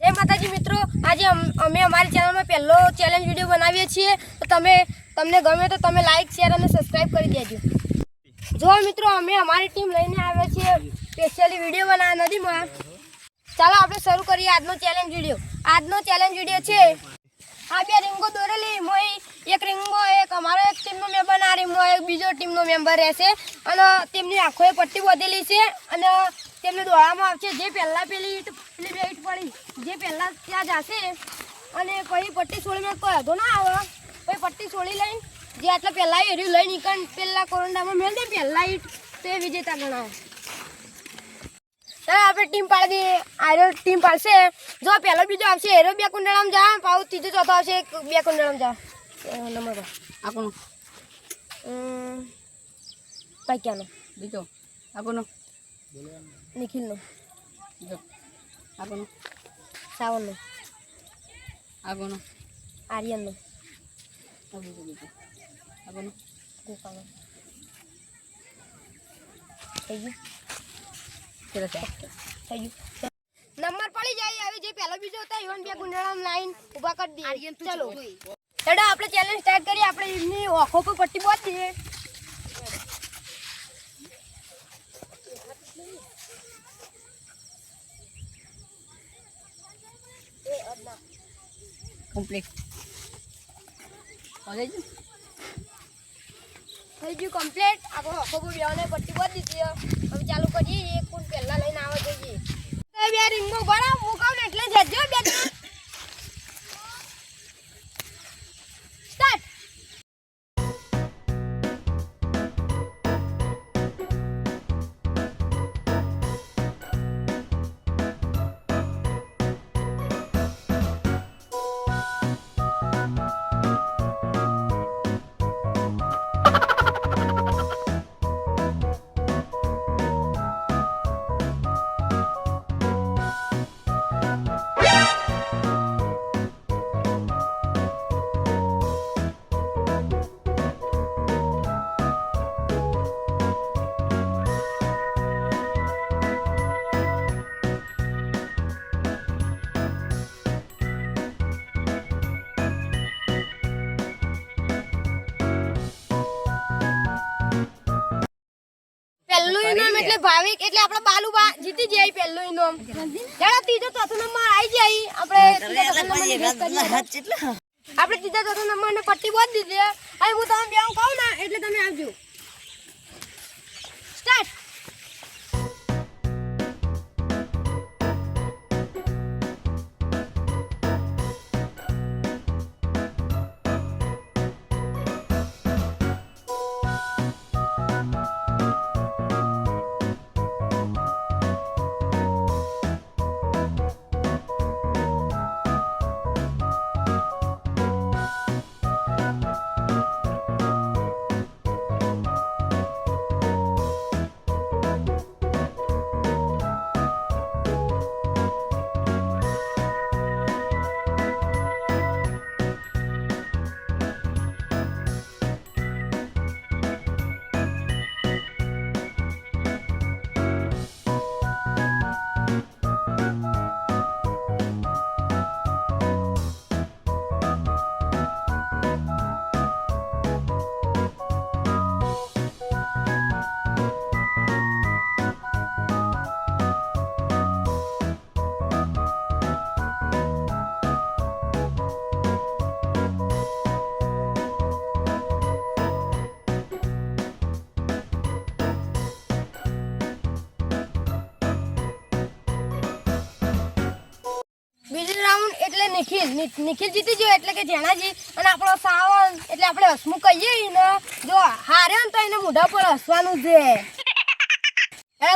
જય માતાજી મિત્રો, આજે અમે અમારી ચેનલમાં પહેલો ચેલેન્જ વિડીયો બનાવીએ છીએ. તો તમને ગમે તો તમે લાઈક શેર અને સબસ્ક્રાઈબ કરી દેજો. જો મિત્રો, અમે અમારી ટીમ લઈને આવ્યા છીએ સ્પેશિયલી વિડીયો બનાવવા નદીમાં. ચાલો આપણે શરૂ કરીએ આજનો ચેલેન્જ વિડીયો. આજનો ચેલેન્જ વિડીયો છે આ બે રીંગો દોરેલી. એક રીંગો એક અમારો એક ટીમનો મેમ્બર, આ રીંગો એક બીજો ટીમનો મેમ્બર રહેશે અને તેમની આંખોએ પટ્ટી બાંધેલી છે અને તેમને દોડવામાં આવશે. જે પહેલાં પેલી બે ઈટ પડી, જે પહેલાં ત્યાં જશે અને પછી પટ્ટી છોડીને કોઈ અધો ના આવે, પછી પટ્ટી છોડી લઈને જે આટલા પહેલાં એર્યું લઈને નીકળ પેલા કોરંડામાં મેળ દે પહેલાં ઈટ, તો એ વિજેતા ગણાય. ચાલો આપણે ટીમ પાડી દઈએ. આરો ટીમ પાડશે. જો પહેલો બીજો આવશે એરો 2 કુંડાળામાં જા, પાછું ત્રીજો ચોથો આવશે 2 કુંડાળામાં જા. નંબર આપણો કઈ ક્યાંનો બીજો આપણો નિખિલનો, બીજો આપણો સાવનનો, આપણો આર્યનનો, આપણો ગોપાલનો. થઈ ગયું? થઈ ગયું. નંબર પડી જાય. હવે જે પહેલો બીજો હતા ઈવન 2 ગુંડાળામાં લાઈન ઊભા કરી દઈએ. ચલો હેડો આપણે ચેલેન્જ સ્ટાર્ટ કરીએ. આપણે એમની આંખો પર પટ્ટી બાંધીએ. કમ્પ્લીટ થઈ ગયું કમ્પ્લીટ. આપણે આંખો પર બેવાને પટ્ટી બાંધી દીધી. હવે ચાલુ કરીએ. એક કોણ પહેલા લઈને આવવા જોઈએ. બે રીંગો ભરા મૂકાવ ને એટલે જજો બે સ્ટાર્ટ. પહેલું ઇનામ એટલે ભાવિક એટલે આપણે બાલુબા જીતી જાય. પહેલું ઇનામ જાણે ત્રીજો ચોથો નંબર આવી જાય. આપણે ત્રીજા ચોથો નંબર ને પટ્ટી બાંધી દીધી. હવે હું તમે બે કહું ને એટલે તમે આવજો. સ્ટાર્ટ. બીજો રાઉન્ડ એટલે નિખિલ જીતી ગયો એટલે કે જેણાજી, અને આપણો સાવન એટલે આપણે હસમુખ કહીએ ને. જો હાર્યો ને તો એને મોઢા પર હસવાનું છે.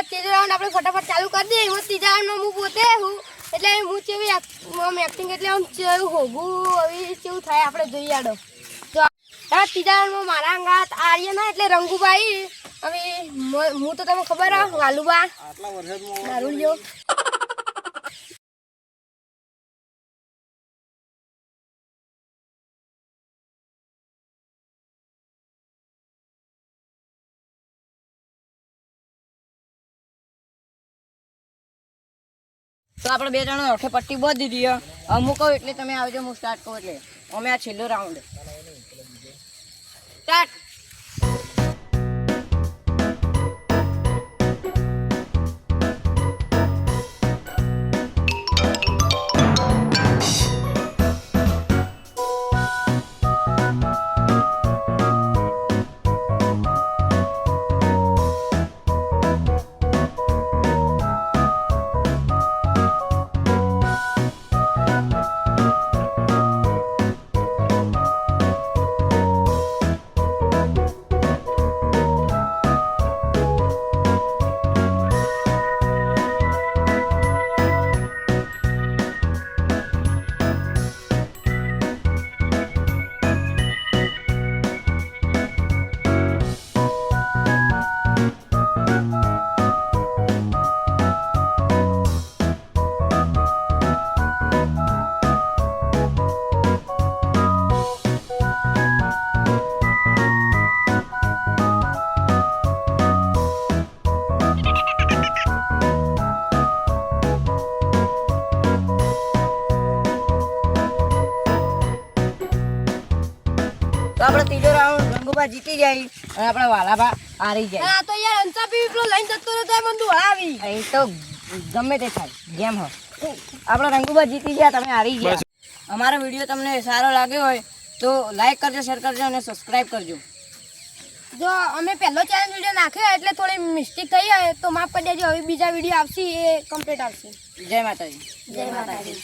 ત્રીજો રાઉન્ડ આપણે ફટાફટ ચાલુ કરી દઈએ. હું ત્રીજા રાઉન્ડમાં હું પોતે હું એટલે હું કેવી એક્ટિંગ એટલે આમ કેવું હોગું હવે કેવું થાય આપણે જોઈએ. આડો તો ત્રીજા રાઉન્ડમાં મારા અંગાત આર્ય ના એટલે રંગુભાઈ. હવે હું તો તમને ખબર આ વાલુબા દારૂડિયો. તો આપણે બે જણો ઓઠે પટ્ટી બાંધી દીધી. હું કહું એટલે તમે આવજો, હું સ્ટાર્ટ કહું એટલે. અમે આ છેલ્લો રાઉન્ડ સ્ટાર્ટ. તો આપણે ત્રીજો રાઉન્ડ રંગુભા જીતી જાય અને આપણા વાલાભા હારી જાય. આ તો યાર અંસા બી પેલો લઈને જતો રહ્યો તો મને તું હરાવી. અહીં તો ગમે તે થાય ગેમ હોય. આપણા રંગુભા જીતી ગયા, તમે હારી ગયા. અમારો વિડીયો તમને સારો લાગ્યો હોય તો લાઈક કરજો, શેર કરજો અને સબસ્ક્રાઈબ કરજો. જો અમે પહેલો ચેલેન્જ વિડીયો નાખ્યો એટલે થોડી મિસ્ટેક થઈ હોય તો માફ કરી દેજો. હવે બીજા વિડીયો આવશે એ કમ્પ્લીટ આવશે. જય માતાજી. જય માતાજી.